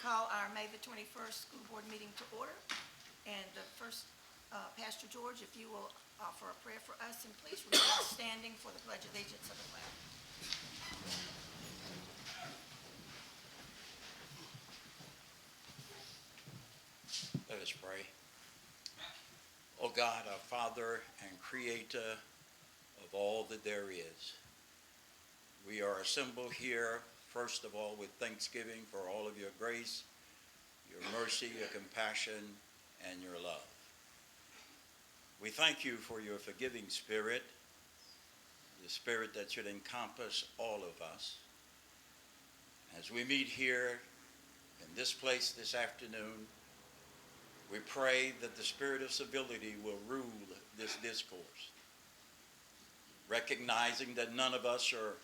call our May the 21st school board meeting to order. And the first, Pastor George, if you will offer a prayer for us, and please remain standing for the Pledge of Allegiance of the flag. Let us pray. O God, our Father and Creator of all that there is, we are assembled here, first of all, with thanksgiving for all of your grace, your mercy, your compassion, and your love. We thank you for your forgiving spirit, the spirit that should encompass all of us. As we meet here in this place this afternoon, we pray that the spirit of civility will rule this discourse, recognizing that none of us are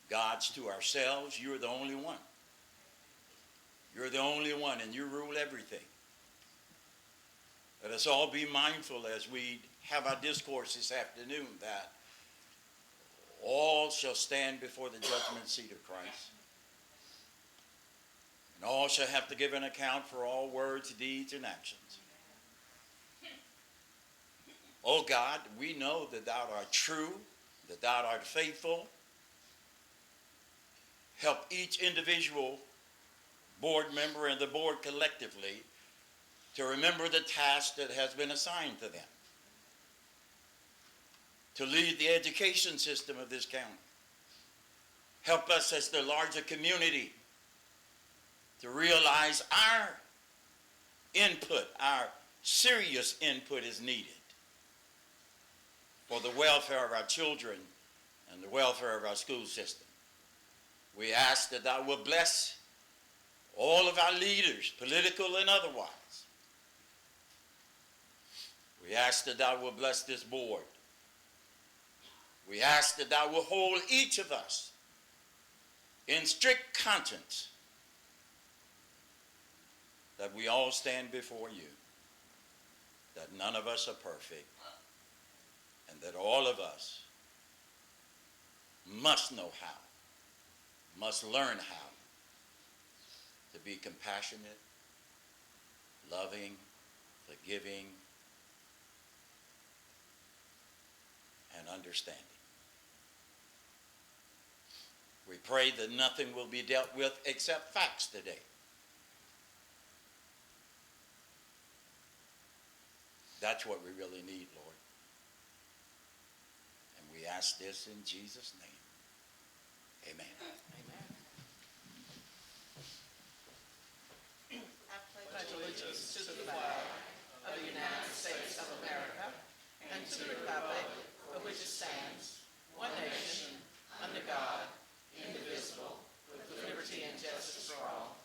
gods to ourselves. You're the only one. You're the only one, and you rule everything. Let us all be mindful as we have our discourse this afternoon that all shall stand before the judgment seat of Christ. And all shall have to give an account for all words, deeds, and actions. Oh God, we know that thou art true, that thou art faithful. Help each individual board member and the board collectively to remember the task that has been assigned to them, to lead the education system of this county. Help us as the larger community to realize our input, our serious input is needed for the welfare of our children and the welfare of our school system. We ask that thou will bless all of our leaders, political and otherwise. We ask that thou will bless this board. We ask that thou will hold each of us in strict conscience, that we all stand before you, that none of us are perfect, and that all of us must know how, must learn how to be compassionate, loving, forgiving, and understanding. We pray that nothing will be dealt with except facts today. That's what we really need, Lord. And we ask this in Jesus' name. Amen. Amen. I pledge allegiance to the flag of the United States of America and to the republic for which it stands, one nation, under God, indivisible, with liberty and justice for all.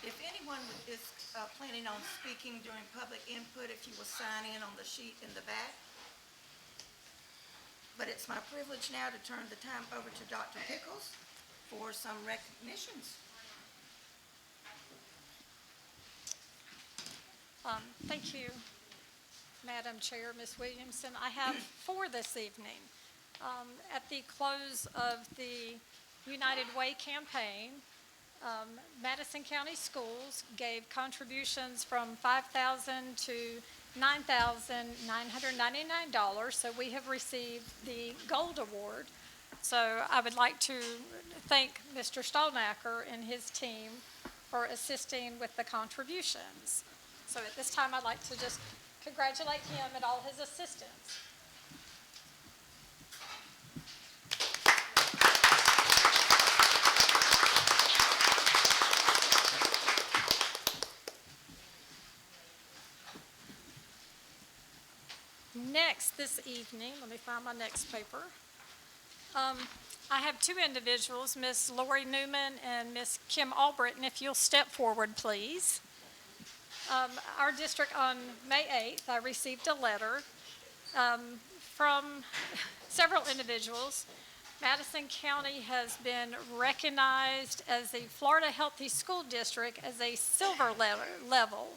If anyone is planning on speaking during public input, if you will sign in on the sheet in the back. But it's my privilege now to turn the time over to Dr. Pickles for some recognitions. Thank you, Madam Chair, Ms. Williamson. I have 4 this evening. At the close of the United Way campaign, Madison County Schools gave contributions from $5,000 to $9,999, so we have received the Gold Award. So I would like to thank Mr. Stolnacker and his team for assisting with the contributions. So at this time, I'd like to just congratulate him and all his assistants. Next this evening, let me find my next paper. I have 2 individuals, Ms. Lori Newman and Ms. Kim Albritton. If you'll step forward, please. Our district on May 8th, I received a letter from several individuals. Madison County has been recognized as the Florida Healthy School District as a silver level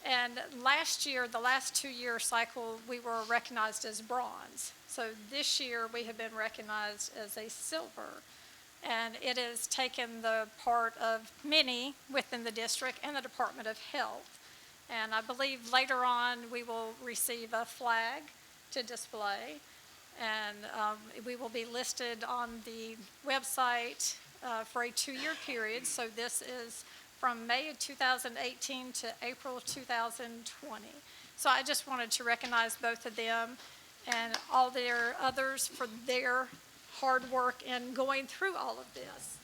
And last year, the last 2-year cycle, we were recognized as bronze. So this year, we have been recognized as a silver. And it has taken the part of many within the district and the Department of Health. And I believe later on, we will receive a flag to display. And we will be listed on the website for a 2-year period. So this is from May of 2018 to April of 2020. So I just wanted to recognize both of them and all their others for their hard work in going through all of this.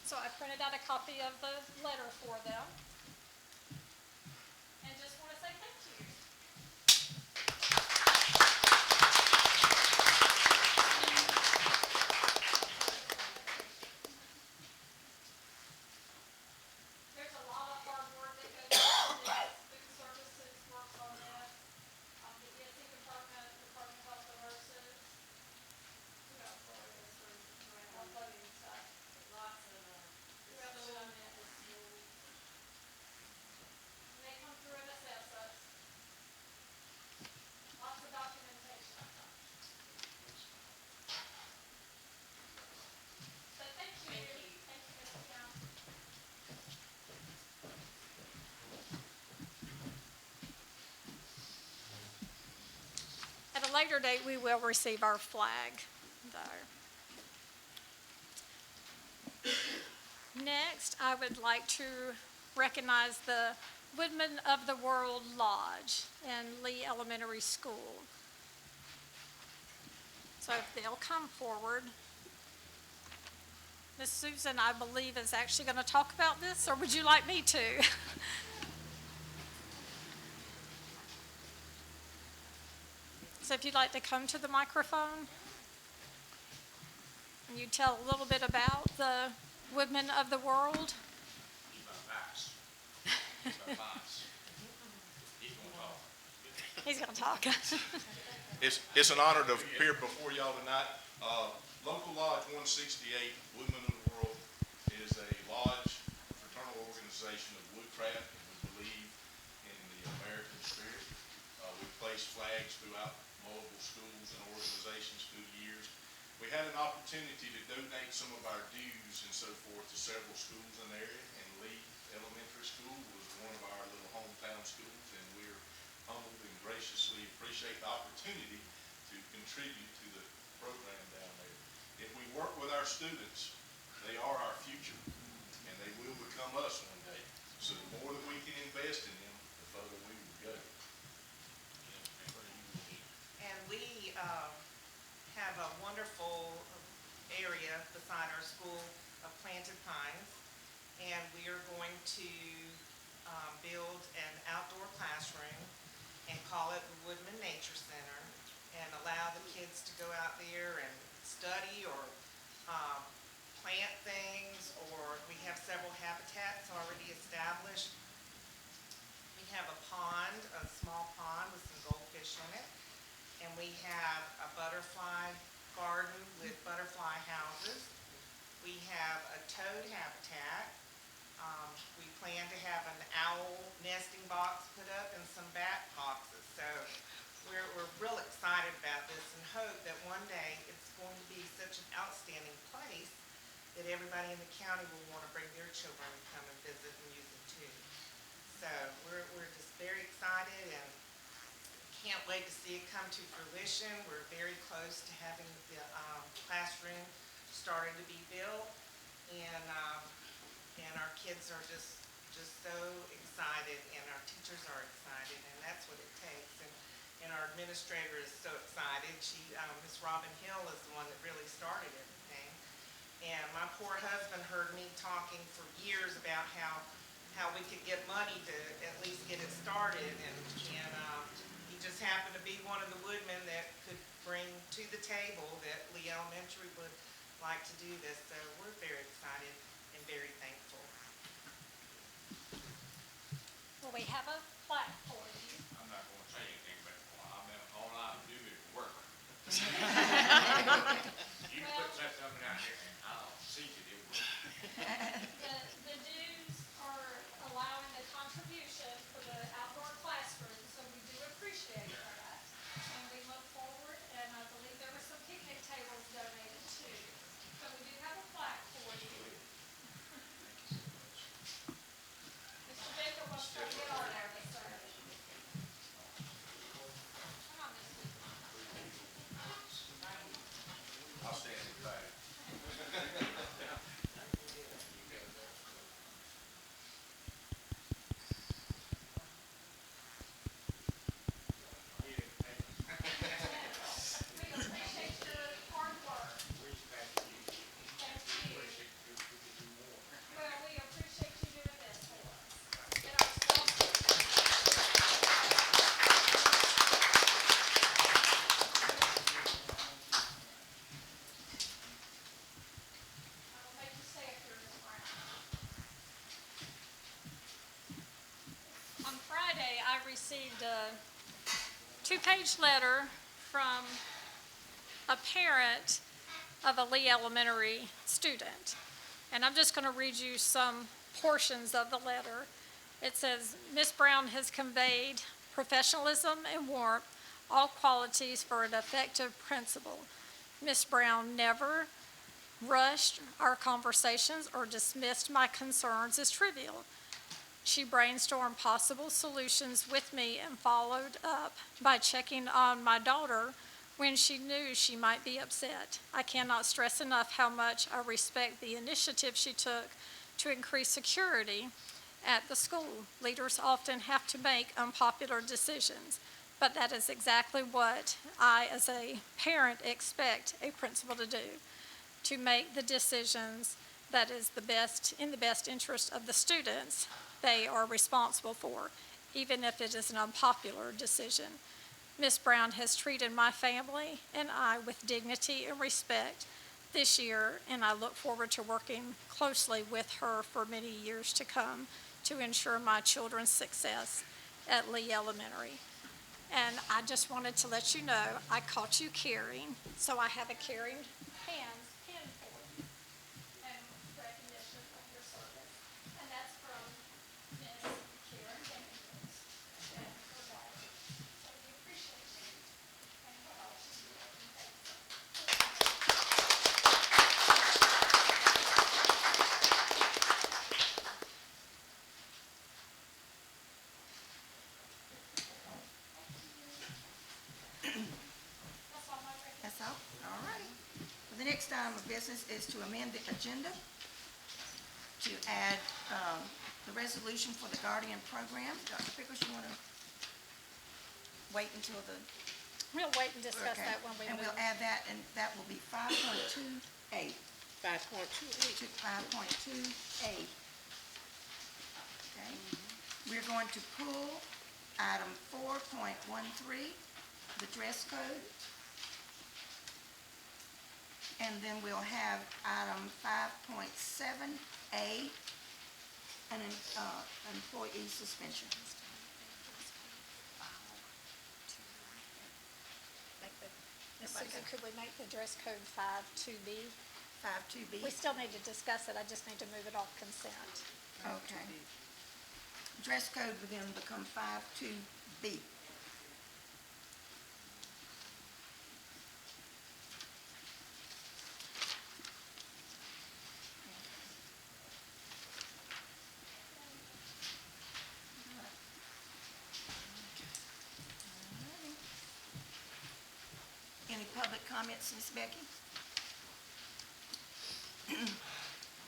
So I printed out a copy of the letter for them. And just want to say thank you. There's a lot of hard work that goes into this. Food services works on this. The ESC department, Department of Health and Nurses. Who else are this for uploading stuff? Lots of, who else should I mention? They come through and assess us. Lots of documentation. So thank you. Thank you, Ms. Kim. At a later date, we will receive our flag, though. Next, I would like to recognize the Woodmen of the World Lodge in Lee Elementary School. So if they'll come forward. Miss Susan, I believe, is actually going to talk about this, or would you like me to? So if you'd like to come to the microphone, and you tell a little bit about the Woodmen of the World. He's going to talk. It's an honor to appear before y'all tonight. Local Lodge 168, Woodmen of the World, is a lodge, fraternal organization of woodcraft, and we believe in the American spirit. We place flags throughout multiple schools and organizations through the years. We had an opportunity to donate some of our dues and so forth to several schools in the area, and Lee Elementary School was one of our little hometown schools, and we're humbled and graciously appreciate the opportunity to contribute to the program down there. If we work with our students, they are our future, and they will become us one day. So the more that we can invest in them, the further we will go. And we have a wonderful area beside our school of planted pines, and we are going to build an outdoor classroom and call it the Woodman Nature Center, and allow the kids to go out there and study or plant things, or we have several habitats already established. We have a pond, a small pond with some goldfish in it, and we have a butterfly garden with butterfly houses. We have a toad habitat. We plan to have an owl nesting box put up and some bat boxes. So we're real excited about this and hope that one day it's going to be such an outstanding place that everybody in the county will want to bring their children and come and visit and use it too. So we're just very excited and can't wait to see it come to fruition. We're very close to having the classroom started to be built, and our kids are just so excited, and our teachers are excited, and that's what it takes. And our administrator is so excited. She, Miss Robin Hill, is the one that really started everything. And my poor husband heard me talking for years about how we could get money to at least get it started, and he just happened to be one of the woodmen that could bring to the table that Lee Elementary would like to do this. So we're very excited and very thankful. Well, we have a plaque for you. I'm not going to say anything, but all I do is work. You put something out here and I'll see that it works. The dues are allowing the contribution for the outdoor Monday, I received a two-page letter from a parent of a Lee Elementary student. And I'm just going to read you some portions of the letter. It says, Ms. Brown has conveyed professionalism and warmth, all qualities for an effective principal. Ms. Brown never rushed our conversations or dismissed my concerns as trivial. She brainstormed possible solutions with me and followed up by checking on my daughter when she knew she might be upset. I cannot stress enough how much I respect the initiative she took to increase security at the school. Leaders often have to make unpopular decisions, but that is exactly what I, as a parent, expect a principal to do, to make the decisions that is in the best interest of the students they are responsible for, even if it is an unpopular decision. Ms. Brown has treated my family and I with dignity and respect this year, and I look forward to working closely with her for many years to come to ensure my children's success at Lee Elementary. And I just wanted to let you know, I caught you caring, so I have a caring pin for you and recognition of your service. And that's from Miss Karen Daniels and her daughter. So we appreciate you and what all she's doing. Thank you. That's all my recommendation. That's all righty. Well, the next item of business is to amend the agenda to add the resolution for the Guardian Program. Dr. Pickles, you want to wait until the, We'll wait and discuss okay. that when we And move. we'll add that, and that will be 5.2A. 5.28. 5.2A. Okay. We're going to pull item 4.13, the dress code. And then we'll have item 5.7A, an employee suspension. Ms. Susan, could we make the dress code 5.2B? 5.2B. We still need to discuss it, I just need to move it off consent. Okay. Dress code would then become 5.2B. Any public comments, Ms. Becky?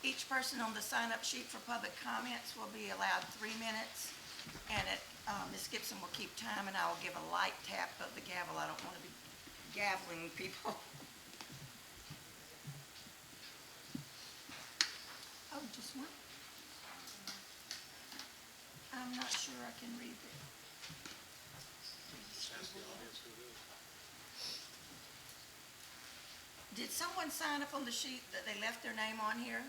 Each person on the sign-up sheet for public comments will be allowed 3 minutes, and Ms. Gibson will keep time, and I will give a light tap of the gavel. I don't want to be gaveling people. Oh, just one? I'm not sure I can read it. Did someone sign up on the sheet that they left their name on here?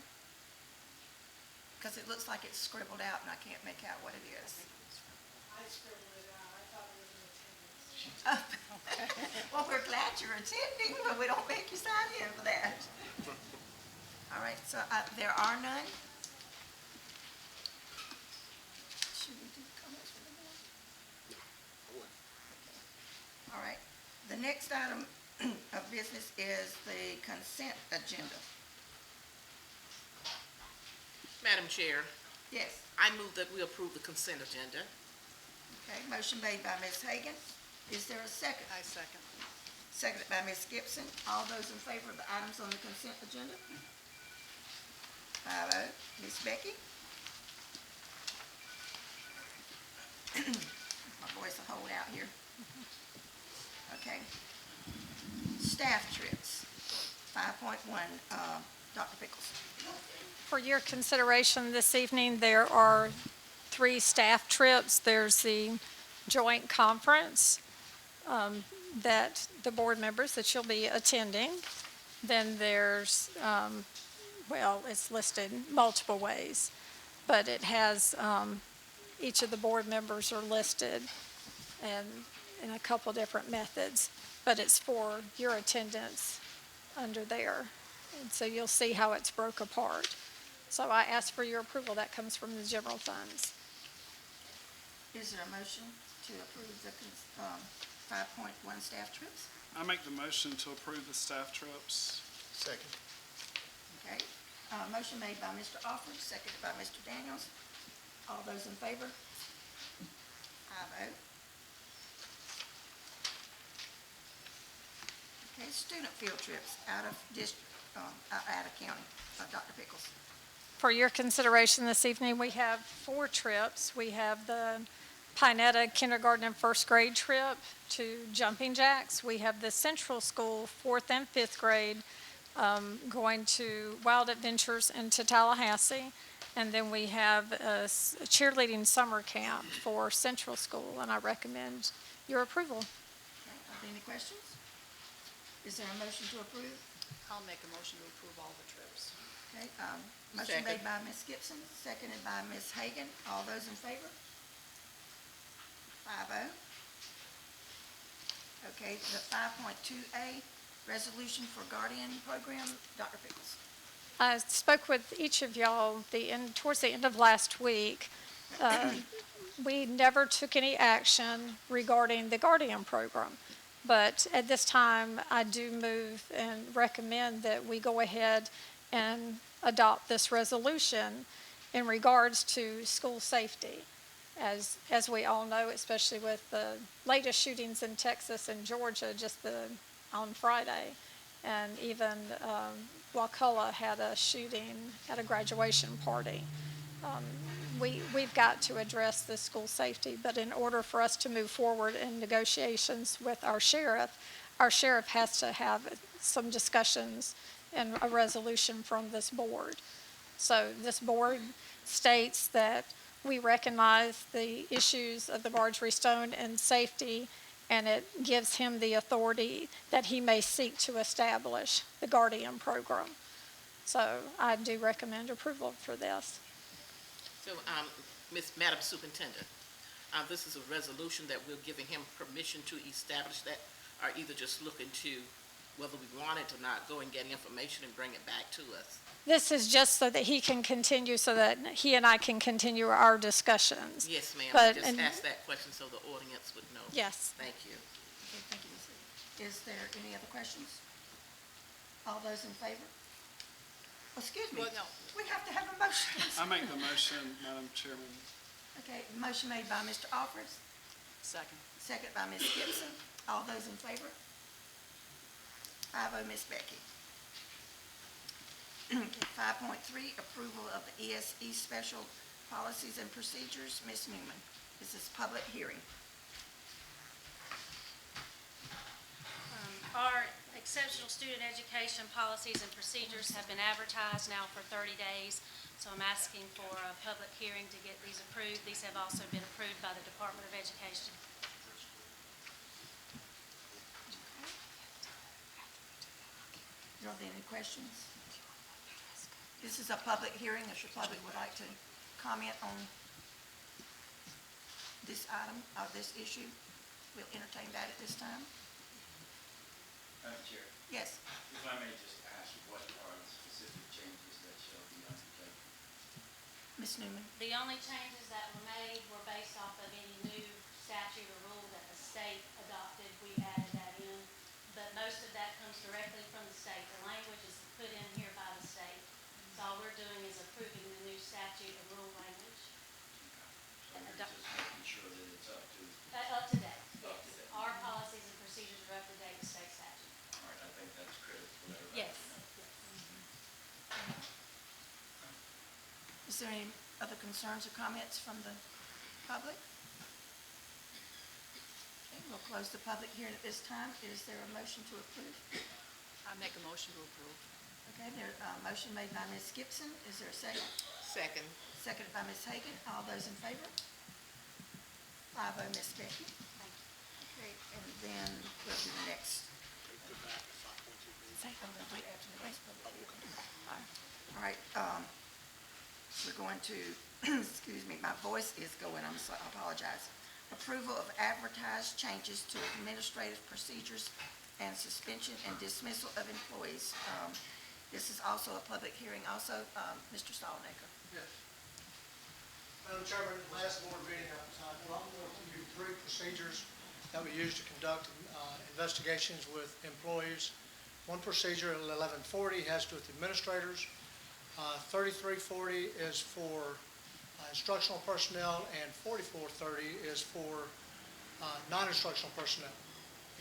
Because it looks like it's scribbled out and I can't make out what it is. I scribbled it out, I thought it was in attendance. Well, we're glad you're attending, but we don't make you sign in for that. All right, so there are none? Should we do comments for the board? Okay. All right, the next item of business is the consent agenda. Madam Chair, Yes, I move that we approve the consent agenda. okay, motion made by Ms. Hagan. Is there a second? I second. Seconded by Ms. Gibson. All those in favor of the items on the consent agenda? 5-0. Ms. Becky? My voice will hold out here. Okay. Staff trips, 5.1, Dr. Pickles. For your consideration this evening, there are 3 staff trips. There's the joint conference that the board members that you'll be attending. Then there's, well, it's listed multiple ways, but it has each of the board members are listed and in a couple different methods, but it's for your attendance under there. And so you'll see how it's broke apart. So I ask for your approval. That comes from the general funds. Is there a motion to approve the 5.1 staff trips? I make the motion to approve the staff trips. Second. Okay, motion made by Mr. Alford, seconded by Mr. Daniels. All those in favor? 5-0. Okay, student field trips out of district, out of county. Dr. Pickles. For your consideration this evening, we have 4 trips. We have the Pinetta kindergarten and first grade trip to Jumping Jacks. We have the Central School 4th and 5th grade going to Wild Adventures into Tallahassee. And then we have a cheerleading summer camp for Central School, and I recommend your approval. Okay, are there any questions? Is there a motion to approve? I'll make a motion to approve all the trips. Okay, motion Second. made by Ms. Gibson, seconded by Ms. Hagan. All those in favor? 5-0. Okay, the 5.2A, resolution for guardian program, Dr. Pickles. I spoke with each of y'all towards the end of last week. We never took any action regarding the Guardian program. But at this time, I do move and recommend that we go ahead and adopt this resolution in regards to school safety. As we all know, especially with the latest shootings in Texas and Georgia on Friday, and even Wakulla had a shooting at a graduation party. We've got to address the school safety, but in order for us to move forward in negotiations with our sheriff has to have some discussions and a resolution from this board. So this board states that we recognize the issues of the Marjorie Stone and safety, and it gives him the authority that he may seek to establish the Guardian program. So I do recommend approval for this. So, Madam Superintendent, this is a resolution that we're giving him permission to establish that, or either just look into whether we want it or not, go and get information and bring it back to us. This is just so that he can continue, so that he and I can continue our discussions. Yes, ma'am, I But- just and- asked that question so the audience would know. Yes. Thank you. Okay, thank you, Ms. Lee. Is there any other questions? All those in favor? Excuse me. Well, no. We have to have a motion. I make the motion, Madam Chairman. Okay, motion made by Mr. Alford, Second. second by Ms. Gibson. All those in favor? 5-0, Ms. Becky. 5.3, approval of the ESE special policies and procedures. Ms. Newman, this is public hearing. Our exceptional student education policies and procedures have been advertised now for 30 days, so I'm asking for a public hearing to get these approved. These have also been approved by the Department of Education. Are there any questions? This is a public hearing. If the public would like to comment on this item, or this issue, we'll entertain that at this time. Madam Chair, Yes. if I may just ask, what are the specific changes that shall be undertaken? Ms. Newman? The only changes that were made were based off of any new statute or rule that the state adopted. We added that in, but most of that comes directly from the state. The language is put in here by the state. So all we're doing is approving the new statute and rule language. So we're just making sure that it's up to, Up to date, Up yes. to date. Our policies and procedures are up to date with state statute. all right, I think that's critical for everybody Yes. to know. Is there any other concerns or comments from the public? Okay, we'll close the public hearing at this time. Is there a motion to approve? I make a motion to approve. Okay, there's a motion made by Ms. Gibson. Is there a second? Second. Seconded by Ms. Hagan. All those in favor? 5-0, Ms. Becky. Thank you. Okay, and then we'll do the next. All right, we're going to excuse me, my voice is going, I apologize. Approval of advertised changes to administrative procedures and suspension and dismissal of employees. This is also a public hearing. Also, Mr. Stalnaker. Yes. Madam Chairman, at the last board meeting, I brought forth to you 3 procedures that we use to conduct investigations with employees. One procedure at 1140 has to do with administrators. 3340 is for instructional personnel, and 4430 is for non-instructional personnel.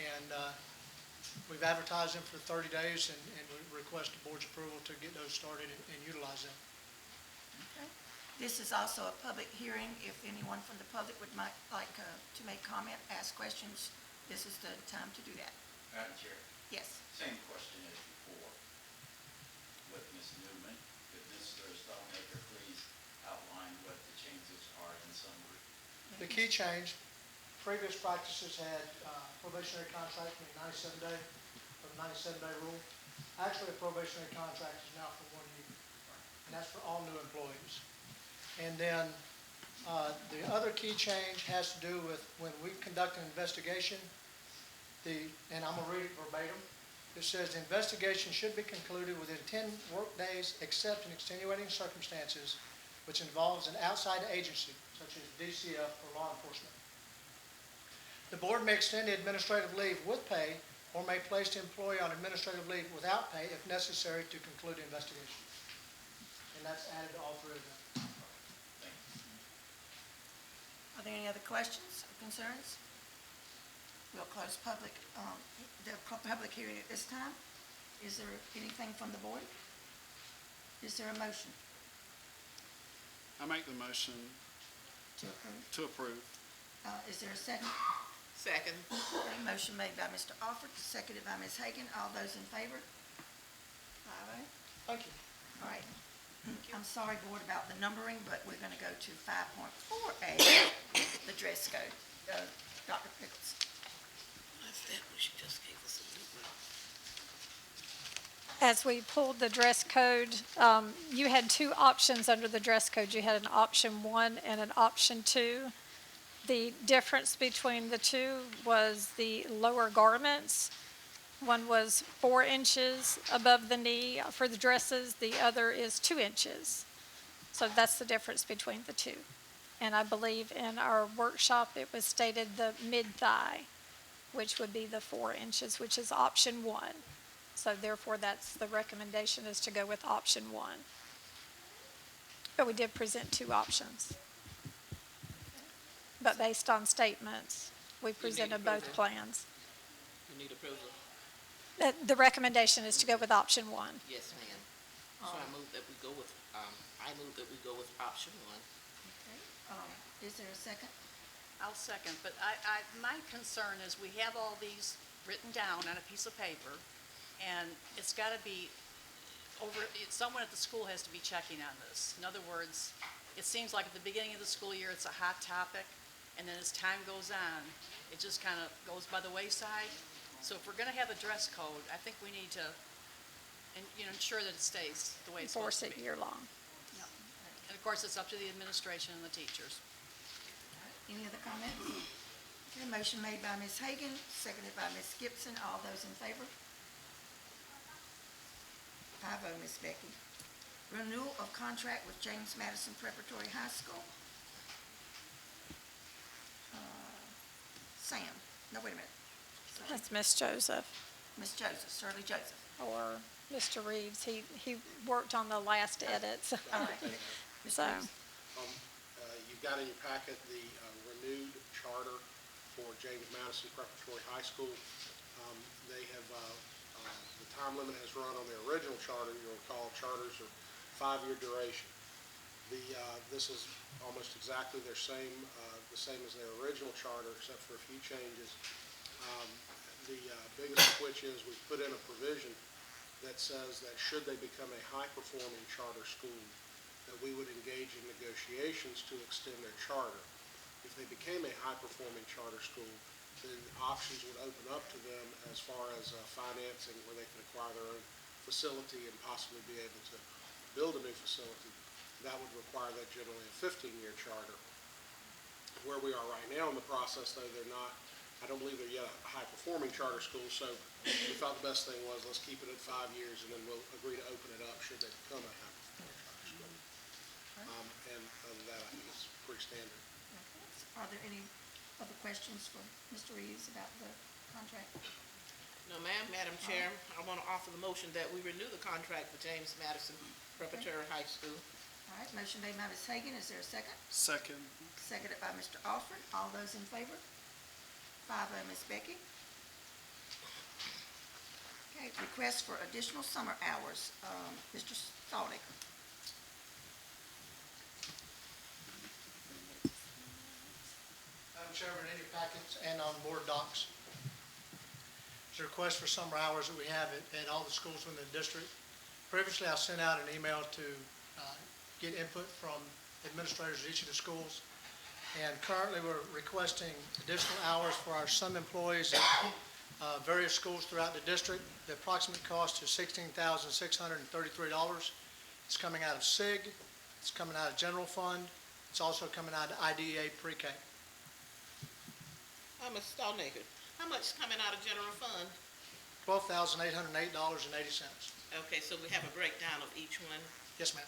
And we've advertised them for 30 days, and we request the board's approval to get those started and utilize them. Okay. This is also a public hearing. If anyone from the public would like to make comment, ask questions, this is the time to do that. Madam Chair, Yes. same question as before with Ms. Newman. Could Mr. Stalnaker please outline what the changes are in summary? The key change, previous practices had probationary contract from the 97-day, for the 97-day rule. Actually, a probationary contract is now for 1 year, and that's for all new employees. And then the other key change has to do with when we conduct an investigation, and I'm going to read it verbatim. It says, the investigation should be concluded within 10 work days except in extenuating circumstances which involves an outside agency, such as DCF or law enforcement. The board may extend the administrative leave with pay or may place the employee on administrative leave without pay if necessary to conclude the investigation. And that's added to all 3 of them. Are there any other questions or concerns? We'll close the public hearing at this time. Is there anything from the board? Is there a motion I make the motion to approve? to approve. Is there a second? Second. Okay, motion made by Mr. Alford, seconded by Ms. Hagan. All those in favor? 5-0. Thank you. All right. I'm sorry, board, about the numbering, but we're going to go to 5.4A, the dress code. Dr. Pickles. What's that? She just gave us a new one. As we pulled the dress code, you had 2 options under the dress code. You had an option 1 and an option 2. The difference between the 2 was the lower garments. One was 4 inches above the knee for the dresses. The other is 2 inches. So that's the difference between the 2. And I believe in our workshop, it was stated the mid-thigh, which would be the 4 inches, which is option 1. So therefore, that's the recommendation, is to go with option 1. But we did present 2 options. But based on statements, we presented both approval. plans. You need approval? The recommendation is to go with option 1. Yes, ma'am. So I move that we go with option 1. Okay. Is there a second? I'll second, but my concern is we have all these written down on a piece of paper, and it's got to be someone at the school has to be checking on this. In other words, it seems like at the beginning of the school year, it's a hot topic, and then as time goes on, it just kind of goes by the wayside. So if we're going to have a dress code, I think we need to ensure that it stays the way it's supposed Enforce to be. it year-long. Yep. And of course, it's up to the administration and the teachers. Any other comments? Okay, motion made by Ms. Hagan, seconded by Ms. Gibson. All those in favor? 5-0, Ms. Becky. Renewal of contract with James Madison Preparatory High School. Sam, no, wait a minute. That's Miss Joseph Ms. Joseph, Shirley Joseph. or Mr. Reeves. He worked on the last edits. All right. Ms. So, Reeves. You've got in your packet the renewed charter for James Madison Preparatory High School. They have, the time limit has run on the original charter. You'll recall charters are 5-year duration. This is almost exactly the same as their original charter, except for a few changes. The biggest of which is we've put in a provision that says that should they become a high-performing charter school, that we would engage in negotiations to extend their charter. If they became a high-performing charter school, then options would open up to them as far as financing, where they could acquire their own facility and possibly be able to build a new facility. that would require that generally a 15-year charter. Where we are right now in the process, though, they're not, I don't believe they're yet a high-performing charter school, so we thought the best thing was let's keep it at 5 years, and then we'll agree to open it up should they become a high-performing charter school. And other than that, I think it's pretty standard. Are there any other questions for Mr. Reeves about the contract? No, ma'am. Madam Chair, I want to offer the motion that we renew the contract for James Madison Preparatory High School. All right, motion made by Ms. Hagan. Is there a second? Second. Seconded by Mr. Alford. All those in favor? 5-0, Ms. Becky. Okay, request for additional summer hours. Mr. Stallnaker. Madam Chairman, in your packets and on board docs, there's a request for summer hours that we have at all the schools within the district. Previously, I sent out an email to get input from administrators at each of the schools. And currently, we're requesting additional hours for our summer employees at various schools throughout the district. The approximate cost is $16,633. It's coming out of SIG. It's coming out of general fund. It's also coming out of IDEA pre-K. Ms. Stallnaker, how much is coming out of general fund? $12,808.80. Okay, so we have a breakdown of each one. Yes, ma'am.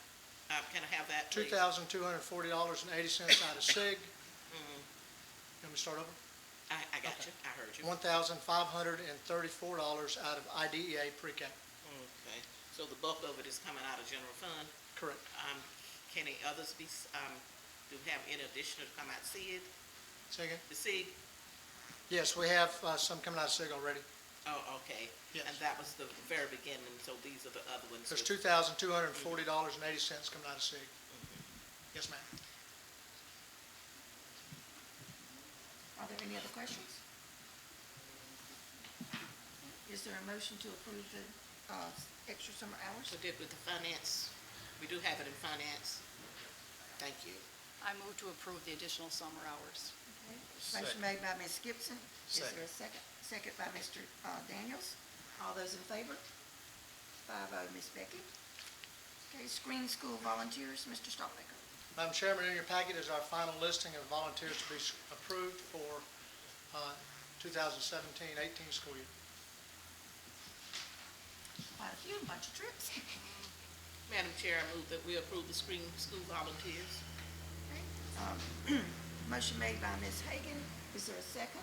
Can I have that, please? $2,240.80 out of SIG. Let me start over. I got you. I heard you. $1,534 out of IDEA pre-K. Okay, so the bulk of it is coming out of general fund. Correct. Can any others be, do have any additional to come out SIG? Say again? The SIG? Yes, we have some coming out of SIG already. Oh, okay. Yes. And that was the very beginning, so these are the other ones. There's $2,240.80 coming out of SIG. Yes, ma'am. Are there any other questions? Is there a motion to approve the extra summer hours? We did with the finance. We do have it in finance. Thank you. I move to approve the additional summer hours. Okay. Motion made by Ms. Gibson. Is there a second? Second by Mr. Daniels. All those in favor? 5-0, Ms. Becky. Okay, screen school volunteers, Mr. Stallnaker. Madam Chairman, in your packet is our final listing of volunteers to be approved for 2017-18 school year. Quite a few, a bunch of trips. Madam Chair, I move that we approve the screen school volunteers. Okay. Motion made by Ms. Hagan. Is there a second?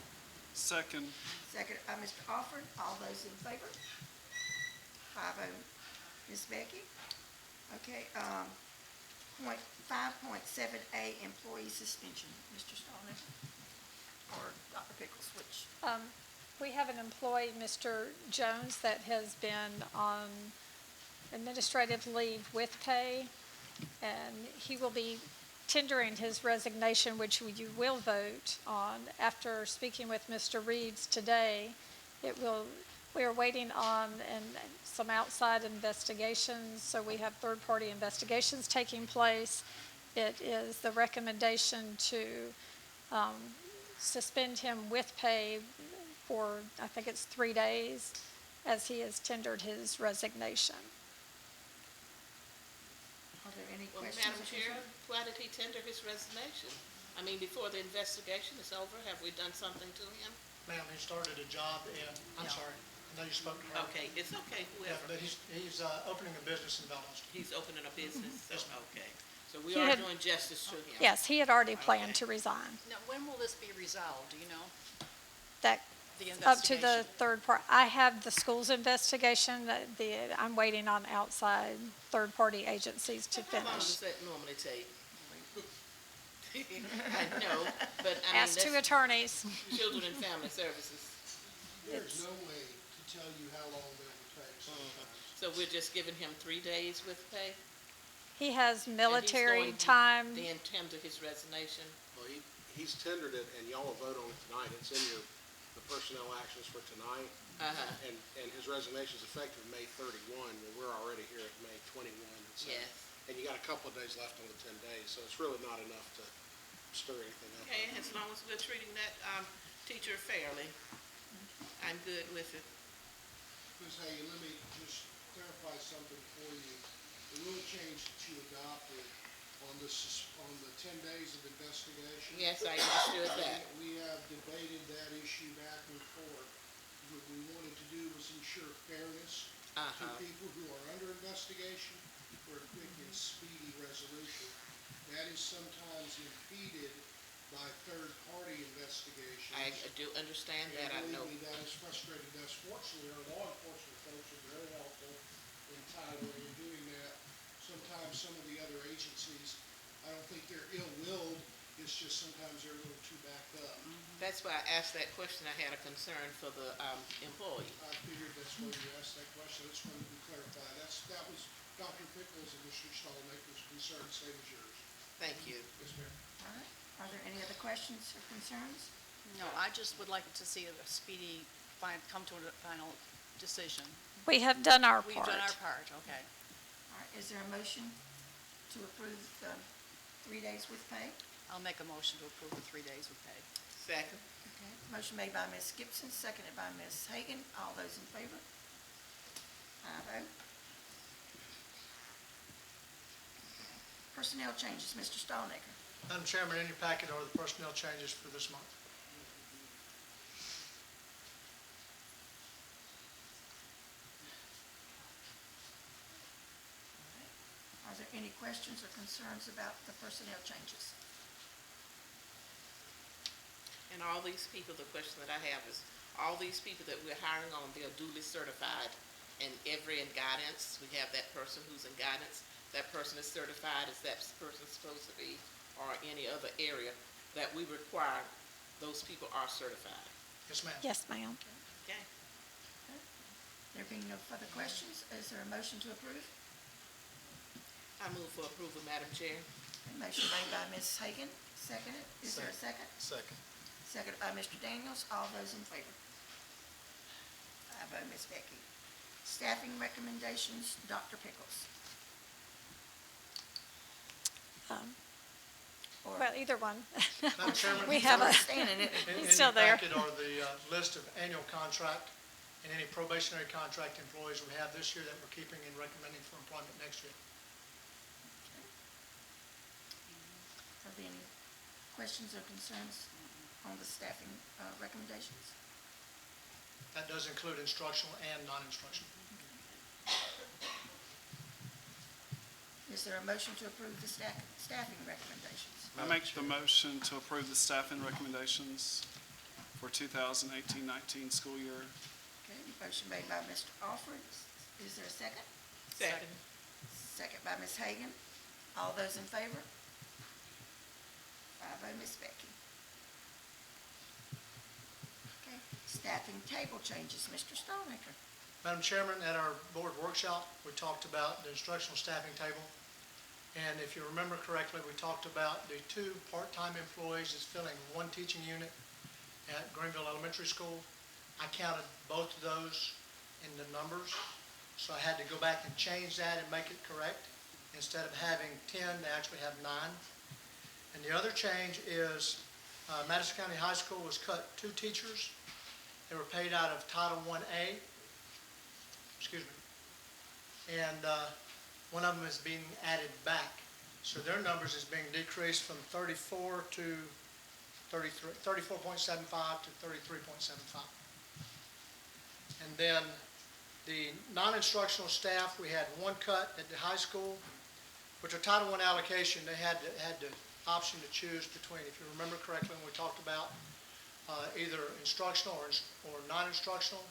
Second. Second by Mr. Alford. All those in favor? 5-0. Ms. Becky? Okay, 5.7A, employee suspension. Mr. Stallnaker? Or Dr. Pickles, which? We have an employee, Mr. Jones, that has been on administrative leave with pay, and he will be tendering his resignation, which you will vote on. After speaking with Mr. Reeves today, we are waiting on some outside investigations, so we have third-party investigations taking place. It is the recommendation to suspend him with pay for, I think it's 3 days, as he has tendered his resignation. Are there any Well, questions? Madam Chair, why did he tender his resignation? I mean, before the investigation is over, have we done something to him? Ma'am, he started a job in, I'm sorry, I know you spoke to her. Okay, it's okay, Yeah, whoever. but he's opening a business in Valdosta. He's opening a business, so, Yes, ma'am. okay. So we He are had- doing justice to him. Yes, he had already Okay. planned to resign. Now, when will this be resolved, do you know? That The up to the investigation? third part. I have the school's investigation, I'm waiting on outside third-party agencies to How long does finish. that normally take? I know, but I mean, Ask two that's attorneys. Children and Family Services. There's no way to tell you how long that will take sometimes. So we're just giving him 3 days with pay? He has And he's military going to time. Then tender his resignation? Well, he's tendered it, and y'all will vote on it tonight. It's in the personnel actions for tonight. Uh-huh, And his resignation is effective May 31, well, we're already here at May 21. And so- yes. And you got a couple of days left on the 10 days, so it's really not enough to stir anything up. Okay, as long as we're treating that teacher fairly, I'm good with it. Ms. Hagan, let me just clarify something for you. The rule change that you adopted on the 10 days of investigation. Yes, I understood that. We have debated that issue back and forth. What we wanted to do was ensure fairness to people who are under investigation for a quick and speedy resolution. That is sometimes impeded by third-party investigations. I do understand that, I know. And believe me, that has frustrated us. Fortunately, our law enforcement folks are very helpful in Tyler in doing that. Sometimes some of the other agencies, I don't think they're ill-willed, it's just sometimes they're a little too backed up. That's why I asked that question. I had a concern for the employee. I figured that's why you asked that question, I just wanted to clarify. That was Dr. Pickles and Mr. Stallmaker's concern, same as yours. Thank you. Yes, ma'am. All right. Are there any other questions or concerns? No, I just would like to see a speedy, come to a final decision. We have done our We've part. done our part, okay. All right, is there a motion to approve 3 days with pay? I'll make a motion to approve the 3 days with pay. Second. Okay. Motion made by Ms. Gibson, seconded by Ms. Hagan. All those in favor? Aye vote. Personnel changes, Mr. Stallmaker. Madam Chairman, in your packet are the personnel changes for this month. Are there any questions or concerns about the personnel changes? And all these people, the question that I have is, all these people that we're hiring on, they're duly certified in every in guidance. We have that person who's in guidance. That person is certified as that person supposed to be, or any other area that we require, those people are certified. Yes, ma'am. Yes, ma'am. Okay. There being no further questions, is there a motion to approve? I move for approval, Madam Chair. A motion made by Ms. Hagan, seconded. Is there a second? Second. Seconded by Mr. Daniels. All those in favor? I vote Ms. Becky. Staffing recommendations, Dr. Pickles. Or- Well, either one. Madam Chairman, We have a, Standing it. he's still there. In your packet are the list of annual contract and any probationary contract employees we have this year that we're keeping and recommending for employment next year. Are there any questions or concerns on the staffing recommendations? That does include instructional and non-instructional. Is there a motion to approve the staffing recommendations? I make the motion to approve the staffing recommendations for 2018-19 school year. Okay, motion made by Mr. Alford. Is there a second? Second. Second by Ms. Hagan. All those in favor? I vote Ms. Becky. Okay, staffing table changes, Mr. Stallmaker. Madam Chairman, at our board workshop, we talked about the instructional staffing table. And if you remember correctly, we talked about the 2 part-time employees that's filling 1 teaching unit at Greenville Elementary School. I counted both of those in the numbers, so I had to go back and change that and make it correct. Instead of having 10, they actually have 9. And the other change is Madison County High School was cut 2 teachers. They were paid out of Title I-A. Excuse me. And one of them is being added back. So their numbers is being decreased from 34 to 33, 34.75 to 33.75. And then the non-instructional staff, we had 1 cut at the high school, which are Title I allocation. They had the option to choose between, if you remember correctly, when we talked about either instructional or non-instructional,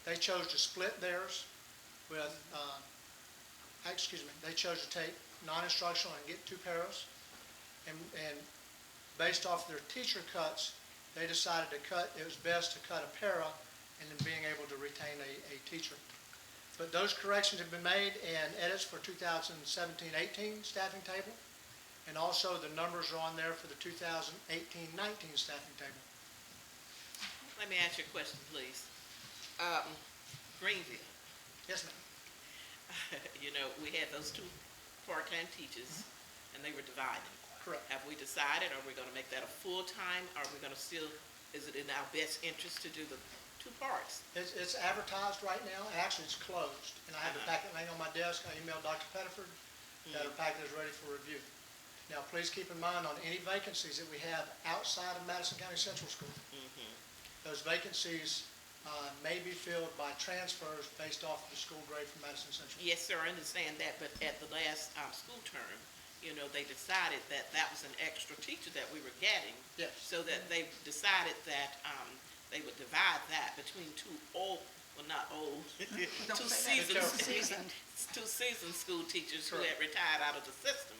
they chose to split theirs with, they chose to take non-instructional and get 2 paras. And based off their teacher cuts, they decided to it was best to cut a para and then being able to retain a teacher. But those corrections have been made and edits for 2017-18 staffing table. And also the numbers are on there for the 2018-19 staffing table. Let me ask you a question, please. Greenville, Yes, ma'am. you know, we had those 2 part-time teachers, and they were divided. Correct. Have we decided, are we gonna make that a full-time, are we gonna still, is it in our best interest to do the 2 parts? It's advertised right now. Actually, it's closed. And I have the packet laying on my desk. I emailed Dr. Pettiford that her packet is ready for review. Now, please keep in mind on any vacancies that we have outside of Madison County Central School, those vacancies may be filled by transfers based off of the school grade from Madison Central. Yes, sir, I understand that, but at the last school term, they decided that that was an extra teacher that we were getting. Yes. So that they decided that they would divide that between two old, well, not old, two say that. seasoned, two seasoned school teachers who had retired out of the system.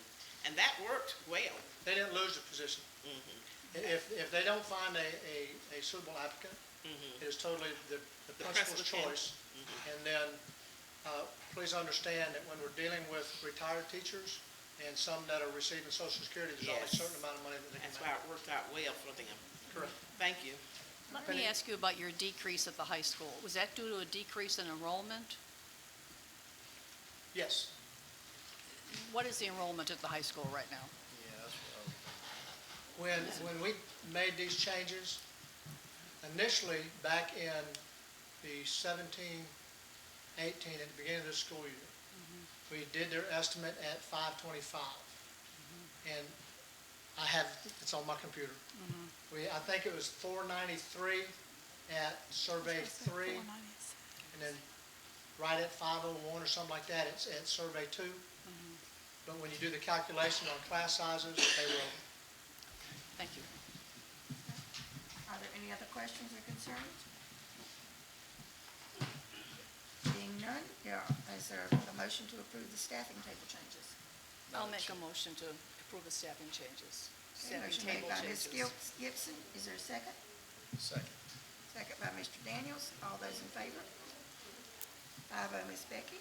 And that worked well. They didn't lose the position. If they don't find a suitable applicant, it is totally the principal's choice. And then, please understand that when we're dealing with retired teachers and some that are receiving Social Security, there's only a certain amount of money that they can That's make. why it worked out well for them. Correct. Thank you. Let me ask you about your decrease at the high school. Was that due to a decrease in enrollment? Yes. What is the enrollment at the high school right now? When we made these changes, initially, back in the 17, 18, at the beginning of the school year, we did their estimate at 525. And I have, it's on my computer. I think it was 493 at survey 3, and then right at 501 or something like that, it's at survey 2. But when you do the calculation on class sizes, they were over. Thank you. Are there any other questions or concerns? Being none, is there a motion to approve the staffing table changes? I'll make a motion to approve the staffing changes. Okay, Staffing motion made table by Ms. changes. Gibson. Is there a second? Second. Second by Mr. Daniels. All those in favor? 5-0, Ms. Becky.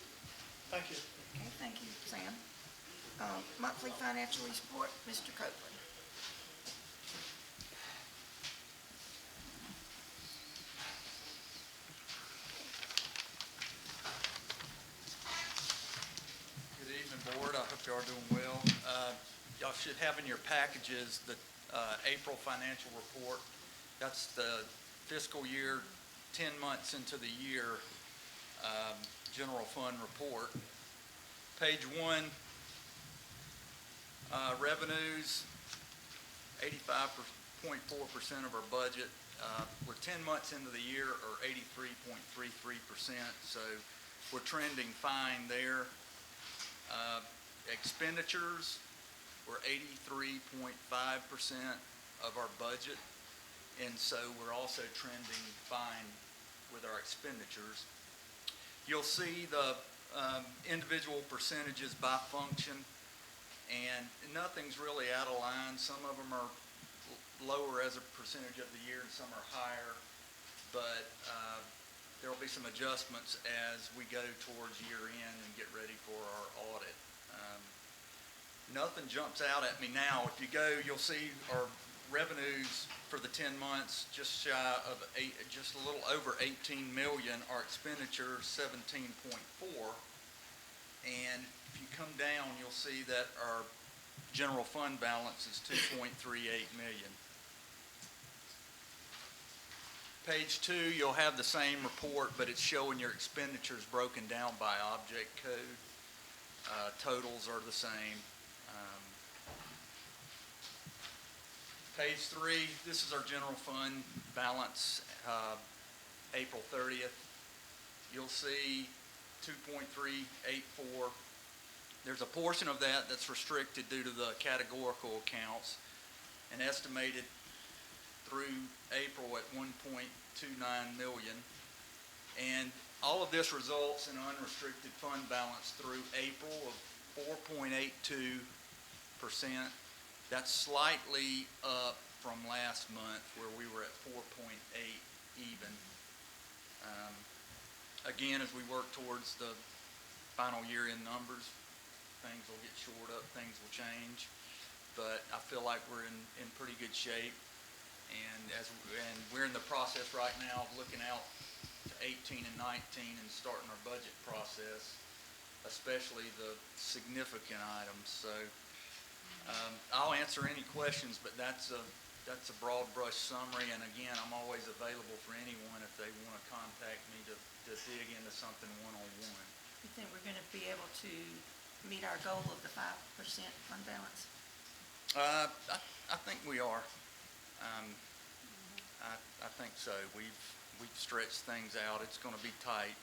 Thank you. Okay, thank you, Sam. Monthly financial report, Mr. Copeland. Good evening, Board. I hope you are doing well. Y'all should have in your packages the April financial report. That's the fiscal year, 10 months into the year, general fund report. Page 1, revenues, 85.4% of our budget. We're 10 months into the year, or 83.33%, so we're trending fine there. Expenditures, we're 83.5% of our budget, and so we're also trending fine with our expenditures. You'll see the individual percentages by function, and nothing's really out of line. Some of them are lower as a percentage of the year and some are higher, but there will be some adjustments as we go towards year end and get ready for our audit. Nothing jumps out at me now. If you go, you'll see our revenues for the 10 months just shy of just a little over 18 million. Our expenditures 17.4. And if you come down, you'll see that our general fund balance is 2.38 million. Page 2, you'll have the same report, but it's showing your expenditures broken down by object code. Totals are the same. Page 3, this is our general fund balance, April 30th. You'll see 2.384. There's a portion of that that's restricted due to the categorical accounts, and estimated through April at 1.29 million. And all of this results in an unrestricted fund balance through April of 4.82%. That's slightly up from last month where we were at 4.8 even. Again, as we work towards the final year-end numbers, things will get shored up, things will change, but I feel like we're in pretty good shape. And we're in the process right now of looking out to 18 and 19 and starting our budget process, especially the significant items. So I'll answer any questions, but that's a broad brush summary. And again, I'm always available for anyone if they want to contact me to dig into something one-on-one. You think we're going to be able to meet our goal of the 5% fund balance? I think we are. I think so. We've stretched things out. It's gonna be tight,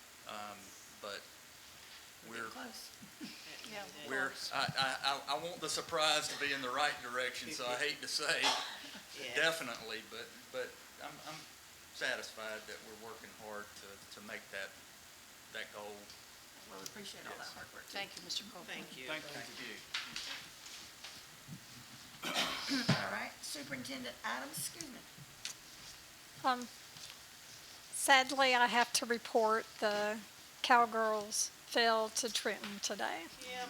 but we're, Close. I want the surprise to be in the right direction, so I hate to say definitely, but I'm satisfied that we're working hard to make that goal. Well, we appreciate all that hard work. Thank you, Mr. Copeland. Thank you. Thank you. All right, Superintendent Adams, excuse me. Sadly, I have to report the Cowgirls fell to Trenton today. Yeah,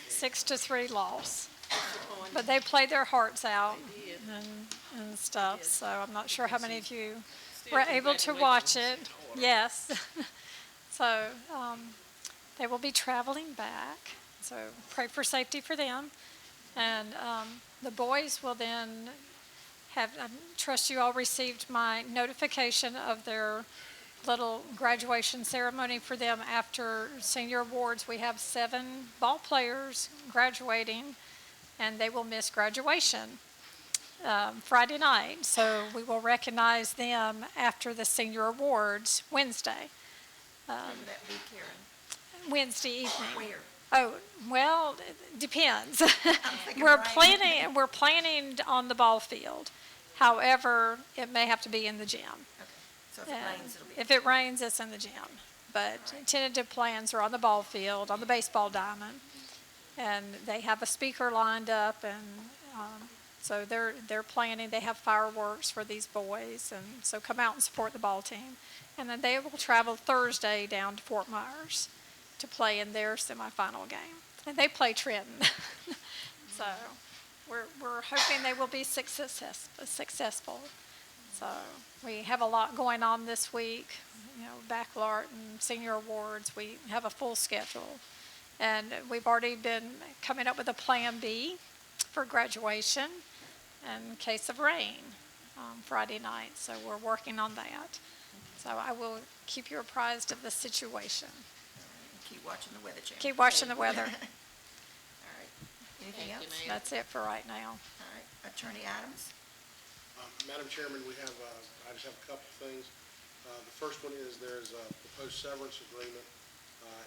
6-3 loss. disappointing. But they played their hearts out They did. and stuff, so I'm not sure how many of you Still were able to watch it. congratulations in order. Yes. So they will be traveling back, so pray for safety for them. And the boys will then have, I trust you all received my notification of their little graduation ceremony for them after senior awards. We have 7 ball players graduating, and they will miss graduation Friday night. So we will recognize them after the senior awards Wednesday. When would that be, Karen? Wednesday evening. Where? Oh, well, it depends. thinking We're rain. planning on the ball field. However, it may have to be in the gym. Okay, so if it rains, it'll be. If it rains, it's in the gym. But tentative plans are on the ball field, on the baseball diamond. And they have a speaker lined up, and so they're planning. They have fireworks for these boys, and so come out and support the ball team. And then they will travel Thursday down to Fort Myers to play in their semifinal game. And they play Trenton. So we're hoping they will be successful. So we have a lot going on this week, baccalaureate and senior awards. We have a full schedule. And we've already been coming up with a plan B for graduation in case of rain Friday night. So we're working on that. So I will keep you apprised of the situation. Keep watching the weather channel. Keep watching the weather. All right, anything Thank you, else? ma'am. That's it for right now. All right, Attorney Adams? Madam Chairman, we have, I just have a couple of things. The first one is there's a proposed severance agreement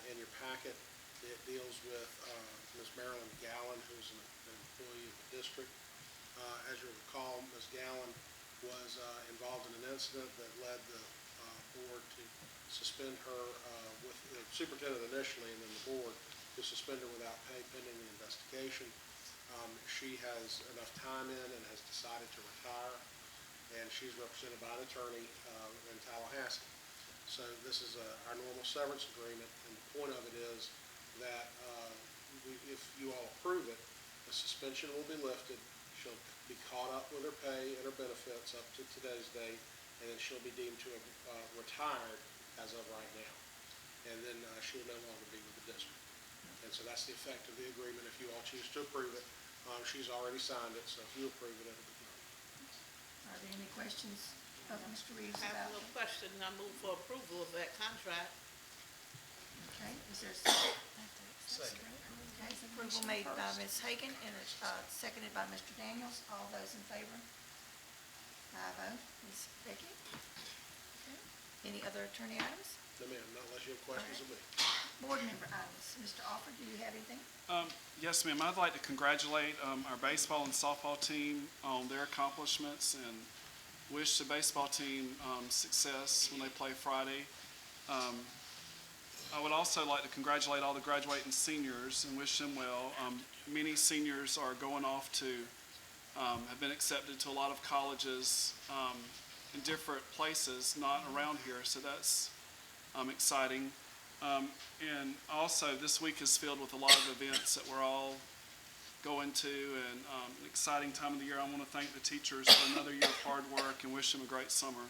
in your packet. It deals with Ms. Marilyn Gallen, who's an employee of the district. As you recall, Ms. Gallen was involved in an incident that led the board to suspend her with the superintendent initially, and then the board to suspend her without pay pending the investigation. She has enough time in and has decided to retire, and she's represented by an attorney in Tallahassee. So this is our normal severance agreement, and the point of it is that if you all approve it, the suspension will be lifted. She'll be caught up with her pay and her benefits up to today's date, and then she'll be deemed to have retired as of right now. And then she will no longer be with the district. And so that's the effect of the agreement if you all choose to approve it. She's already signed it, so if you approve it, it'll be done. Are there any questions of Mr. Reeves I have about? no question. I move for approval of that contract. Okay, is there a second? Okay, approval made by Ms. Hagan and seconded by Mr. Daniels. All those in favor? 5-0. Ms. Becky? Okay. Any other attorney items? No, ma'am, not unless you have questions of me. Board member items. Mr. Alford, do you have anything? Yes, ma'am. I'd like to congratulate our baseball and softball team on their accomplishments and wish the baseball team success when they play Friday. I would also like to congratulate all the graduating seniors and wish them well. Many seniors are going off to, have been accepted to a lot of colleges in different places, not around here, so that's exciting. And also, this week is filled with a lot of events that we're all going to, and an exciting time of the year. I want to thank the teachers for another year of hard work and wish them a great summer.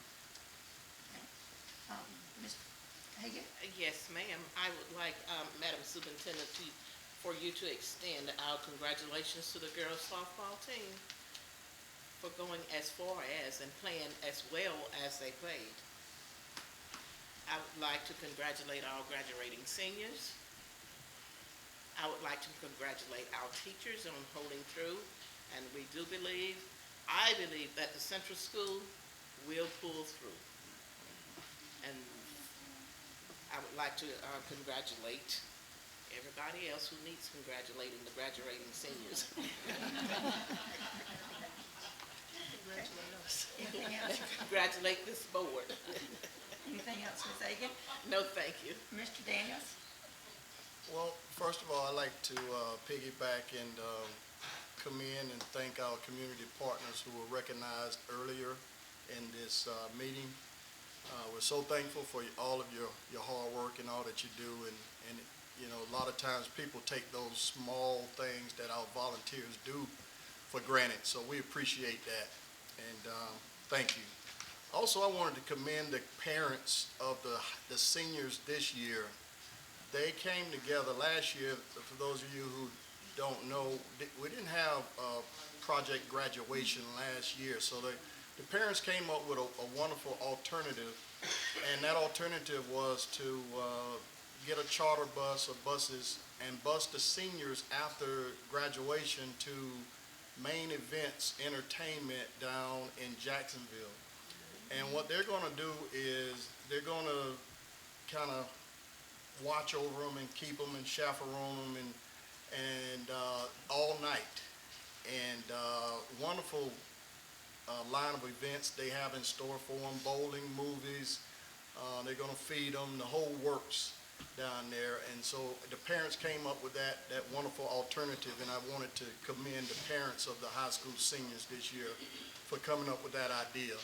Ms. Hagan? Yes, ma'am. I would like, Madam Superintendent, for you to extend our congratulations to the girls softball team for going as far as and playing as well as they played. I would like to congratulate our graduating seniors. I would like to congratulate our teachers on holding through And we do believe, I believe that the Central School will pull through. And I would like to congratulate everybody else who needs congratulating, the graduating seniors. Congratulate us. Anything else? Congratulate this board. Anything else, Ms. Agan? No, thank you. Mr. Daniels? Well, first of all, I'd like to piggyback and commend and thank our community partners who were recognized earlier in this meeting. We're so thankful for all of your hard work and all that you do, and you know, a lot of times people take those small things that our volunteers do for granted, so we appreciate that, and thank you. Also, I wanted to commend the parents of the seniors this year. They came together last year. For those of you who don't know, we didn't have project graduation last year, so the parents came up with a wonderful alternative, and that alternative was to get a charter bus or buses and bus the seniors after graduation to Main Events Entertainment down in Jacksonville. And what they're going to do is they're going to kind of watch over them and keep them and chaperone them and all night. And wonderful line of events they have in store for them, bowling, movies. They're going to feed them, the whole works down there. And so the parents came up with that wonderful alternative, and I wanted to commend the parents of the high school seniors this year for coming up with that idea.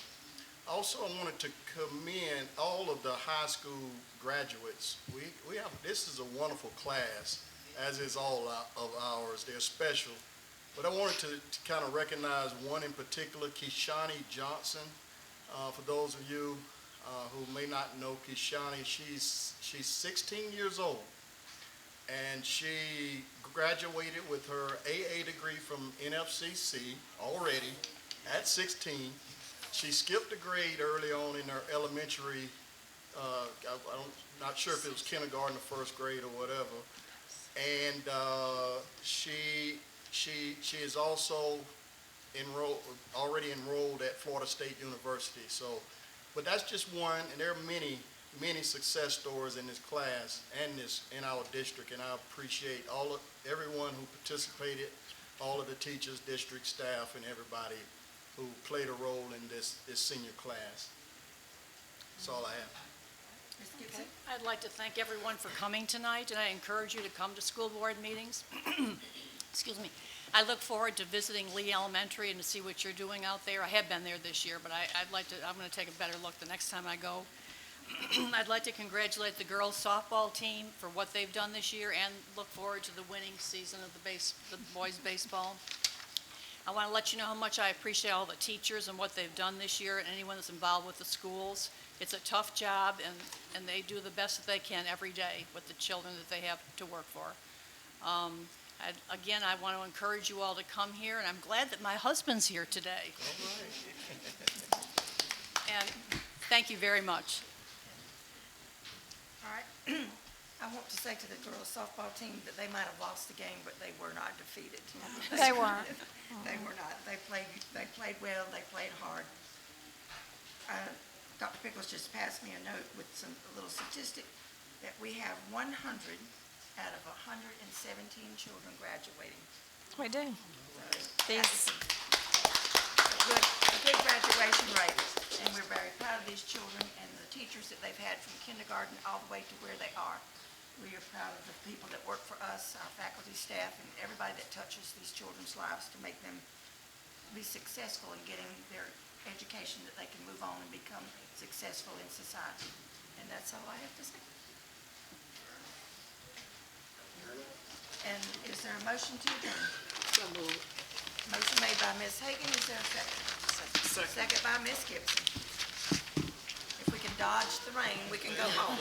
Also, I wanted to commend all of the high school graduates. We have, this is a wonderful class, as is all of ours. They're special. But I wanted to kind of recognize one in particular, Kishani Johnson. For those of you who may not know Kishani, she's 16 years old, and she graduated with her AA degree from NFCC already at 16. She skipped a grade early on in her elementary, not sure if it was kindergarten or first grade or whatever. And she is also already enrolled at Florida State University. So, but that's just one, and there are many success stories in this class and in our district. And I appreciate everyone who participated, all of the teachers, district staff, and everybody who played a role in this senior class. That's all I have. Ms. Gibson? I'd like to thank everyone for coming tonight, and I encourage you to come to school board meetings. Excuse me. I look forward to visiting Lee Elementary and to see what you're doing out there. I have been there this year, but I'm going to take a better look the next time I go. I'd like to congratulate the girls softball team for what they've done this year and look forward to the winning season of the boys baseball. I want to let you know how much I appreciate all the teachers and what they've done this year and anyone that's involved with the schools. It's a tough job, and they do the best that they can every day with the children that they have to work for. Again, I want to encourage you all to come here, and I'm glad that my husband's here today. All right. And thank you very much. All right. I want to say to the girls softball team that they might have lost the game, but they were not defeated. They weren't. They were not. They played well. They played hard. Dr. Pickles just passed me a note with a little statistic that we have 100 out of 117 children graduating. We do. That's a good graduation rate, and we're very proud of these children and the teachers that they've had from kindergarten all the way to where they are. We are proud of the people that work for us, our faculty, staff, and everybody that touches these children's lives to make them be successful in getting their education, that they can move on and become successful in society. And that's all I have to say. And is there a motion to adjourn? So moved. Motion made by Ms. Hagan, is there a second? Second by Ms. Gibson. If we can dodge the rain, we can go home.